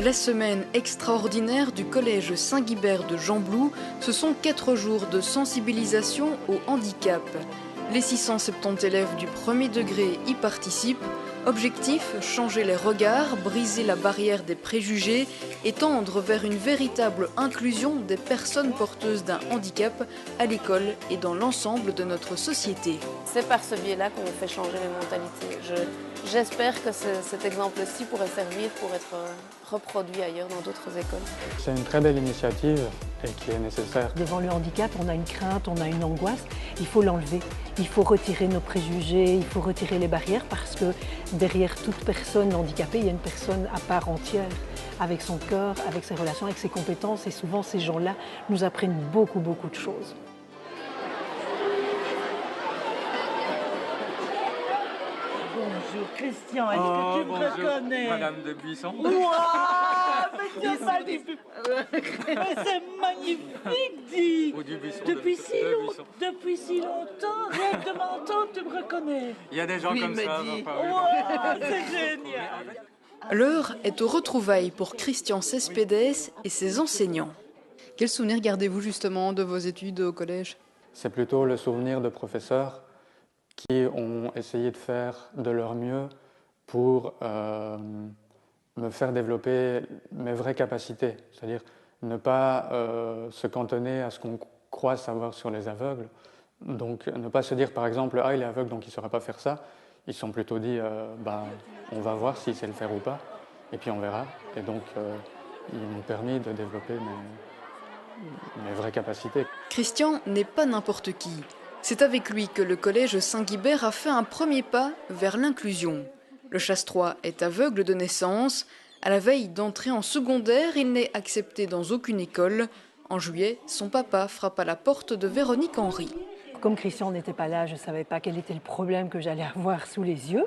La semaine extraordinaire du collège Saint-Guibert de Gembloux, ce sont 4 jours de sensibilisation au handicap. Les 670 élèves du premier degré y participent. Objectif, changer les regards, briser la barrière des préjugés et tendre vers une véritable inclusion des personnes porteuses d'un handicap à l'école et dans l'ensemble de notre société. C'est par ce biais-là qu'on fait changer les mentalités. J'espère que cet exemple-ci pourrait servir pour être reproduit ailleurs dans d'autres écoles. C'est une très belle initiative et qui est nécessaire. Devant le handicap, on a une crainte, on a une angoisse. Il faut l'enlever. Il faut retirer nos préjugés, il faut retirer les barrières parce que derrière toute personne handicapée, il y a une personne à part entière, avec son cœur, avec ses relations, avec ses compétences. Et souvent, ces gens-là nous apprennent beaucoup de choses. Bonjour Christian, est-ce que tu me reconnais? Madame de Buisson. Waouh, mais c'est magnifique! Mais c'est magnifique, dis! Ou du Buisson. Depuis si longtemps, rien que de m'entendre, tu me reconnais. Il y a des gens comme ça. Waouh, c'est génial! L'heure est aux retrouvailles pour Christian Cespedes et ses enseignants. Quel souvenir gardez-vous justement de vos études au collège? C'est plutôt le souvenir de professeurs qui ont essayé de faire de leur mieux pour me faire développer mes vraies capacités. C'est-à-dire ne pas se cantonner à ce qu'on croit savoir sur les aveugles. Donc ne pas se dire par exemple « Ah, il est aveugle donc il ne saura pas faire ça ». Ils se sont plutôt dit on va voir s'il sait le faire ou pas, et puis on verra. Et donc ils m'ont permis de développer mes vraies capacités. Christian n'est pas n'importe qui. C'est avec lui que le collège Saint-Guibert a fait un premier pas vers l'inclusion. Le chasse-trois est aveugle de naissance. À la veille d'entrer en secondaire, il n'est accepté dans aucune école. En juillet, son papa frappe à la porte de Véronique Henry. Comme Christian n'était pas là, je ne savais pas quel était le problème que j'allais avoir sous les yeux.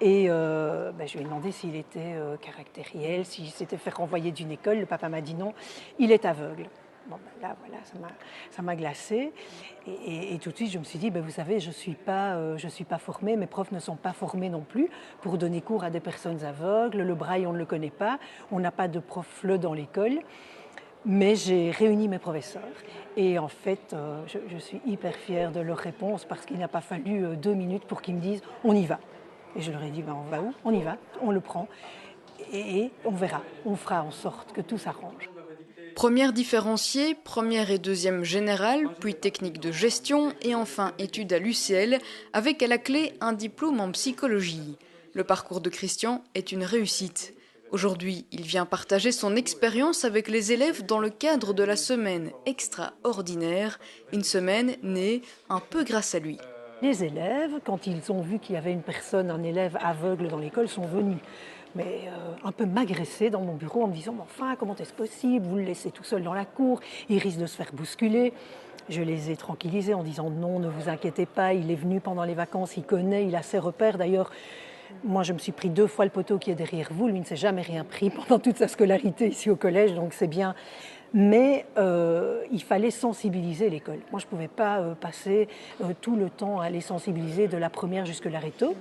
Et je lui ai demandé s'il était caractériel, s'il s'était fait renvoyer d'une école. Le papa m'a dit non, il est aveugle. Bon, là, voilà, ça m'a glacée. Et tout de suite, je me suis dit, vous savez, je suis pas formée, mes profs ne sont pas formés non plus pour donner cours à des personnes aveugles. Le braille, on ne le connaît pas. On n'a pas de prof FLE dans l'école. Mais j'ai réuni mes professeurs. Et en fait, je suis hyper fière de leur réponse parce qu'il n'a pas fallu 2 minutes pour qu'ils me disent, on y va. Et je leur ai dit, on va où? On y va, on le prend. Et on verra, on fera en sorte que tout s'arrange. Première différenciée, première et deuxième générale, puis technique de gestion et enfin études à l'UCL avec à la clé un diplôme en psychologie. Le parcours de Christian est une réussite. Aujourd'hui, il vient partager son expérience avec les élèves dans le cadre de la semaine extraordinaire, une semaine née un peu grâce à lui. Les élèves, quand ils ont vu qu'il y avait un élève aveugle dans l'école, sont venus. Mais un peu m'agresser dans mon bureau en me disant « Enfin, comment est-ce possible? Vous le laissez tout seul dans la cour, il risque de se faire bousculer. » Je les ai tranquillisés en disant « Non, ne vous inquiétez pas, il est venu pendant les vacances, il connaît, il a ses repères. D'ailleurs, moi, je me suis pris 2 fois le poteau qui est derrière vous. Lui ne s'est jamais rien pris pendant toute sa scolarité ici au collège, donc c'est bien. » Mais il fallait sensibiliser l'école. Moi, je ne pouvais pas passer tout le temps à les sensibiliser de la première jusqu'à la réto.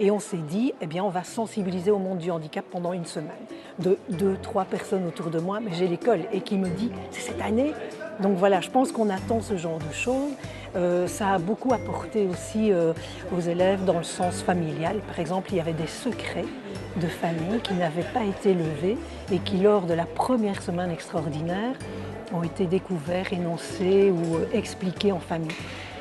Et on s'est dit, on va sensibiliser au monde du handicap pendant une semaine. De 2-3 personnes autour de moi, mais j'ai l'école et qui me dit, c'est cette année. Donc voilà, je pense qu'on attend ce genre de choses. Ça a beaucoup apporté aussi aux élèves dans le sens familial. Par exemple, il y avait des secrets de famille qui n'avaient pas été levés et qui, lors de la première semaine extraordinaire, ont été découverts, énoncés ou expliqués en famille.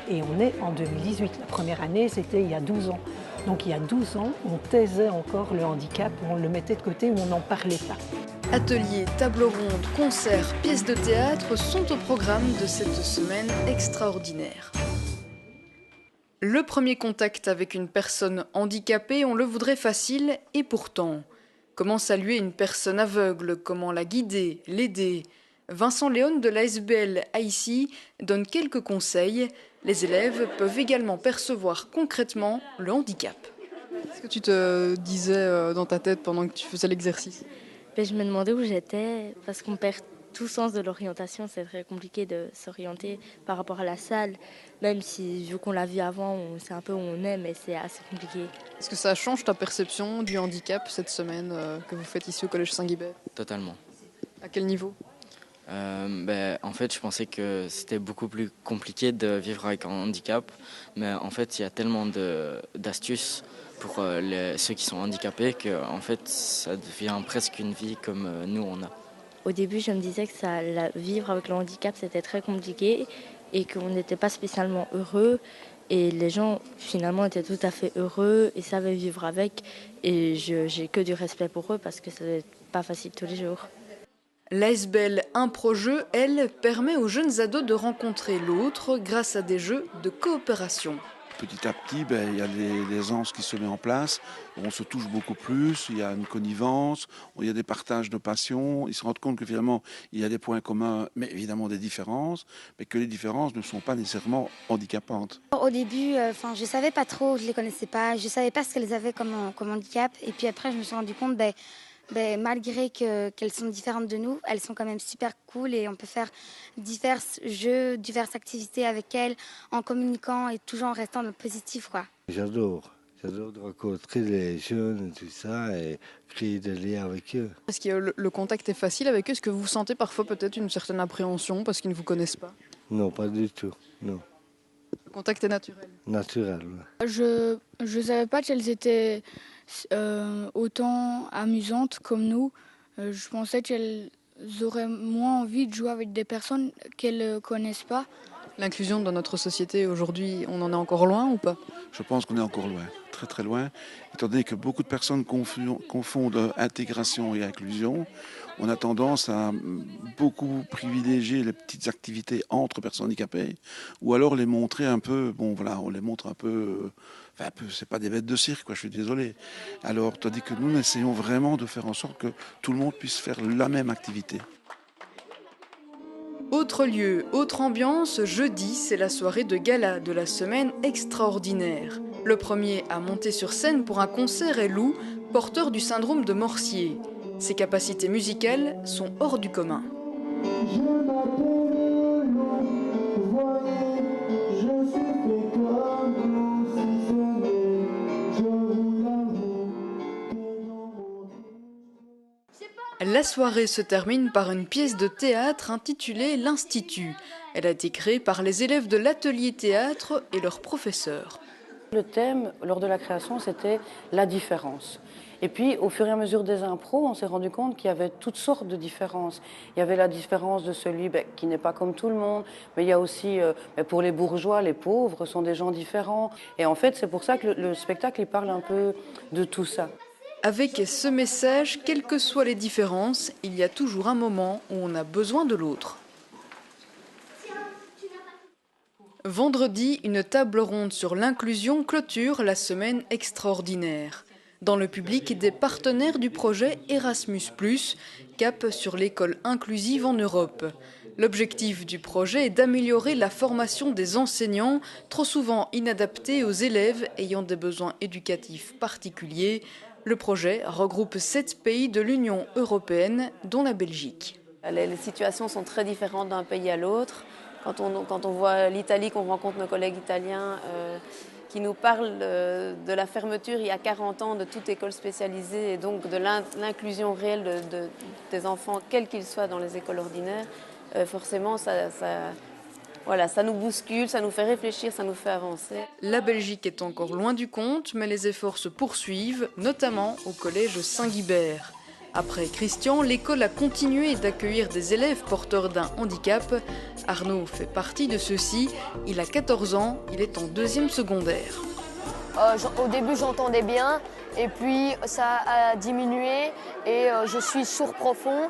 Et on est en 2018. La première année, c'était il y a 12 ans. Donc il y a 12 ans, on taisait encore le handicap, on le mettait de côté ou on n'en parlait pas. Ateliers, tables rondes, concerts, pièces de théâtre sont au programme de cette semaine extraordinaire. Le premier contact avec une personne handicapée, on le voudrait facile et pourtant. Comment saluer une personne aveugle? Comment la guider, l'aider? Vincent Léon de l'ASBL Haïti donne quelques conseils. Les élèves peuvent également percevoir concrètement le handicap. Qu'est-ce que tu te disais dans ta tête pendant que tu faisais l'exercice? Je me demandais où j'étais parce qu'on perd tout sens de l'orientation, c'est très compliqué de s'orienter par rapport à la salle, même si, vu qu'on l'a vu avant, on sait un peu où on est, mais c'est assez compliqué. Est-ce que ça change ta perception du handicap cette semaine que vous faites ici au Collège Saint-Guibert? Totalement. À quel niveau? En fait, je pensais que c'était beaucoup plus compliqué de vivre avec un handicap, mais en fait, il y a tellement d'astuces pour ceux qui sont handicapés que en fait, ça devient presque une vie comme nous on a. Au début, je me disais que vivre avec le handicap, c'était très compliqué et qu'on n'était pas spécialement heureux. Et les gens, finalement, étaient tout à fait heureux et savaient vivre avec. Et j'ai que du respect pour eux parce que ce n'est pas facile tous les jours. L'ASBL Impro-Jeux, elle, permet aux jeunes ados de rencontrer l'autre grâce à des jeux de coopération. Petit à petit, il y a des anses qui se mettent en place, on se touche beaucoup plus, il y a une connivence, il y a des partages de passion, ils se rendent compte que finalement il y a des points communs, mais évidemment des différences, mais que les différences ne sont pas nécessairement handicapantes. Au début, je ne savais pas trop, je ne les connaissais pas, je ne savais pas ce qu'elles avaient comme handicap, et puis après je me suis rendu compte, malgré qu'elles sont différentes de nous, elles sont quand même super cool et on peut faire divers jeux, diverses activités avec elles en communiquant et toujours en restant dans le positif, quoi. J'adore de rencontrer les jeunes et tout ça et créer des liens avec eux. Est-ce que le contact est facile avec eux? Est-ce que vous sentez parfois peut-être une certaine appréhension parce qu'ils ne vous connaissent pas? Non, pas du tout, non. Le contact est naturel? Naturel, ouais. Je ne savais pas qu'elles étaient autant amusantes comme nous. Je pensais qu'elles auraient moins envie de jouer avec des personnes qu'elles ne connaissent pas. L'inclusion dans notre société aujourd'hui, on en est encore loin ou pas? Je pense qu'on est encore loin, très très loin, étant donné que beaucoup de personnes confondent intégration et inclusion. On a tendance à beaucoup privilégier les petites activités entre personnes handicapées, ou alors les montrer un peu, on les montre un peu, c'est pas des bêtes de cirque, je suis désolé. Alors, tandis que nous essayons vraiment de faire en sorte que tout le monde puisse faire la même activité. Autre lieu, autre ambiance, jeudi, c'est la soirée de gala de la semaine extraordinaire. Le premier à monter sur scène pour un concert est Lou, porteur du syndrome de Morsier. Ses capacités musicales sont hors du commun. La soirée se termine par une pièce de théâtre intitulée L'Institut. Elle a été créée par les élèves de l'atelier théâtre et leurs professeurs. Le thème, lors de la création, c'était la différence. Et puis, au fur et à mesure des impros, on s'est rendu compte qu'il y avait toutes sortes de différences. Il y avait la différence de celui qui n'est pas comme tout le monde, mais il y a aussi, pour les bourgeois, les pauvres sont des gens différents. Et en fait, c'est pour ça que le spectacle, il parle un peu de tout ça. Avec ce message, quelles que soient les différences, il y a toujours un moment où on a besoin de l'autre. Vendredi, une table ronde sur l'inclusion clôture la semaine extraordinaire. Dans le public, des partenaires du projet Erasmus+, cap sur l'école inclusive en Europe. L'objectif du projet est d'améliorer la formation des enseignants, trop souvent inadaptés aux élèves ayant des besoins éducatifs particuliers. Le projet regroupe 7 pays de l'Union européenne, dont la Belgique. Les situations sont très différentes d'un pays à l'autre. Quand on voit l'Italie, qu'on rencontre nos collègues italiens qui nous parlent de la fermeture il y a 40 ans de toute école spécialisée et donc de l'inclusion réelle des enfants, quels qu'ils soient dans les écoles ordinaires, forcément ça nous bouscule, ça nous fait réfléchir, ça nous fait avancer. La Belgique est encore loin du compte, mais les efforts se poursuivent, notamment au collège Saint-Guibert. Après Christian, l'école a continué d'accueillir des élèves porteurs d'un handicap. Arnaud fait partie de ceux-ci. Il a 14 ans, il est en 2e secondaire. Au début, j'entendais bien, et puis ça a diminué, et je suis sourd profond,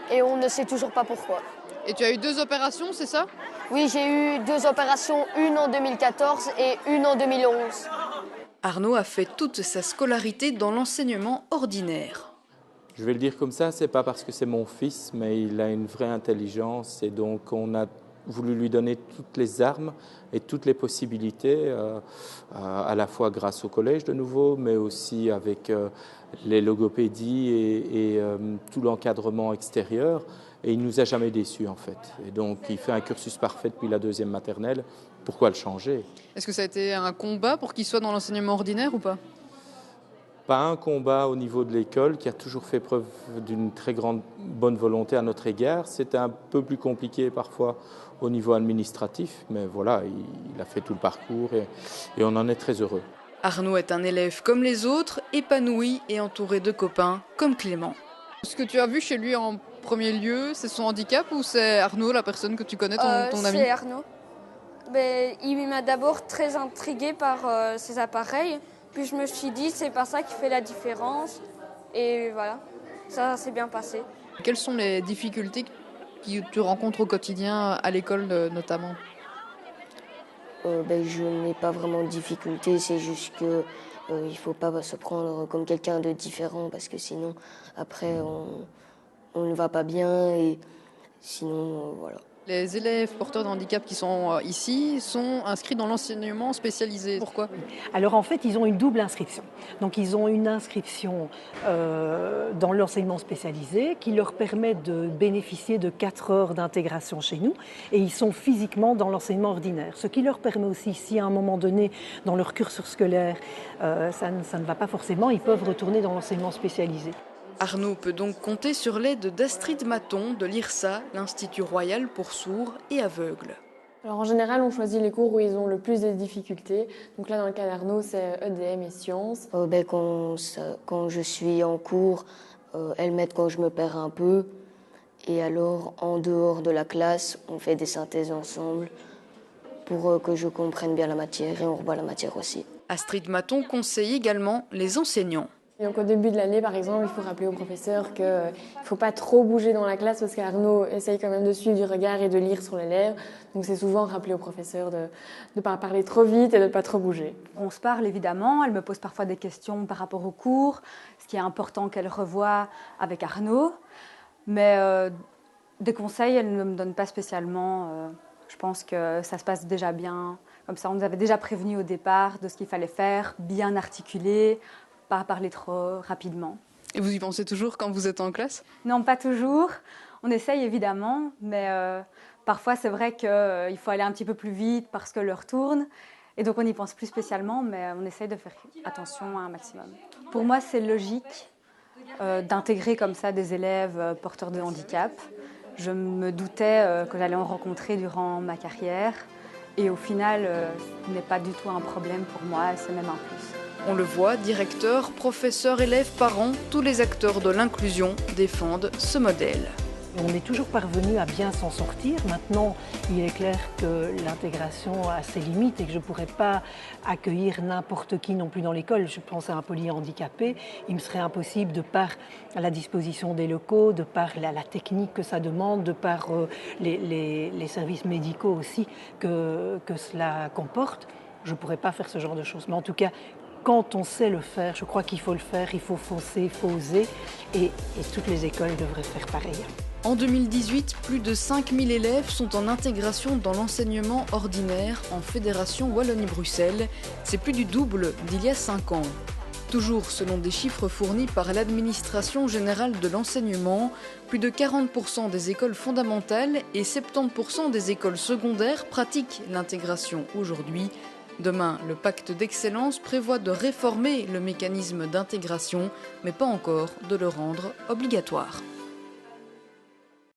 et on ne sait toujours pas pourquoi. Et tu as eu 2 opérations, c'est ça? Oui, j'ai eu 2 opérations, une en 2014 et une en 2011. Arnaud a fait toute sa scolarité dans l'enseignement ordinaire. Je vais le dire comme ça, c'est pas parce que c'est mon fils, mais il a une vraie intelligence et donc on a voulu lui donner toutes les armes et toutes les possibilités, à la fois grâce au collège de nouveau, mais aussi avec les logopédies et tout l'encadrement extérieur. Et il ne nous a jamais déçus en fait. Et donc il fait un cursus parfait depuis la 2e maternelle. Pourquoi le changer? Est-ce que ça a été un combat pour qu'il soit dans l'enseignement ordinaire ou pas? Pas un combat au niveau de l'école qui a toujours fait preuve d'une très grande bonne volonté à notre égard. C'était un peu plus compliqué parfois au niveau administratif, mais voilà, il a fait tout le parcours et on en est très heureux. Arnaud est un élève comme les autres, épanoui et entouré de copains comme Clément. Ce que tu as vu chez lui en premier lieu, c'est son handicap ou c'est Arnaud, la personne que tu connais, ton ami? C'est Arnaud. Mais il m'a d'abord très intriguée par ses appareils. Puis je me suis dit, c'est pas ça qui fait la différence. Et voilà, ça s'est bien passé. Quelles sont les difficultés que tu rencontres au quotidien à l'école notamment? Je n'ai pas vraiment de difficultés, c'est juste que il ne faut pas se prendre comme quelqu'un de différent parce que sinon, après, on ne va pas bien et sinon, voilà. Les élèves porteurs de handicap qui sont ici sont inscrits dans l'enseignement spécialisé. Pourquoi? Alors en fait, ils ont une double inscription. Donc ils ont une inscription dans l'enseignement spécialisé qui leur permet de bénéficier de 4 heures d'intégration chez nous et ils sont physiquement dans l'enseignement ordinaire. Ce qui leur permet aussi, si à un moment donné, dans leur cursus scolaire, ça ne va pas forcément, ils peuvent retourner dans l'enseignement spécialisé. Arnaud peut donc compter sur l'aide d'Astrid Maton de l'IRSA, l'Institut Royal pour sourds et aveugles. Alors en général, on choisit les cours où ils ont le plus de difficultés. Donc là, dans le cas d'Arnaud, c'est EDM et sciences. Quand je suis en cours, elles m'aident quand je me perds un peu. Et alors, en dehors de la classe, on fait des synthèses ensemble pour que je comprenne bien la matière et on revoit la matière aussi. Astrid Maton conseille également les enseignants. Et donc au début de l'année, par exemple, il faut rappeler au professeur qu'il ne faut pas trop bouger dans la classe parce qu'Arnaud essaye quand même de suivre du regard et de lire sur les lèvres. Donc c'est souvent rappeler au professeur de ne pas parler trop vite et de ne pas trop bouger. On se parle évidemment, elle me pose parfois des questions par rapport au cours, ce qui est important qu'elle revoie avec Arnaud. Mais des conseils, elle ne me donne pas spécialement. Je pense que ça se passe déjà bien. Comme ça, on nous avait déjà prévenu au départ de ce qu'il fallait faire, bien articuler, pas parler trop rapidement. Et vous y pensez toujours quand vous êtes en classe? Non, pas toujours. On essaye évidemment, mais parfois c'est vrai qu'il faut aller un petit peu plus vite parce que l'heure tourne. Et donc on n'y pense plus spécialement, mais on essaye de faire attention à un maximum. Pour moi, c'est logique d'intégrer comme ça des élèves porteurs de handicap. Je me doutais que j'allais en rencontrer durant ma carrière. Et au final, ce n'est pas du tout un problème pour moi, c'est même un plus. On le voit, directeurs, professeurs, élèves, parents, tous les acteurs de l'inclusion défendent ce modèle. On est toujours parvenu à bien s'en sortir. Maintenant, il est clair que l'intégration a ses limites et que je ne pourrais pas accueillir n'importe qui non plus dans l'école. Je pense à un polyhandicapé. Il me serait impossible, de par la disposition des locaux, de par la technique que ça demande, de par les services médicaux aussi que cela comporte. Je ne pourrais pas faire ce genre de choses. Mais en tout cas, quand on sait le faire, je crois qu'il faut le faire, il faut foncer, il faut oser. Et toutes les écoles devraient faire pareil. En 2018, plus de 5000 élèves sont en intégration dans l'enseignement ordinaire en Fédération Wallonie-Bruxelles. C'est plus du double d'il y a 5 ans. Toujours selon des chiffres fournis par l'administration générale de l'enseignement, plus de 40% des écoles fondamentales et 70% des écoles secondaires pratiquent l'intégration aujourd'hui. Demain, le pacte d'excellence prévoit de réformer le mécanisme d'intégration, mais pas encore de le rendre obligatoire.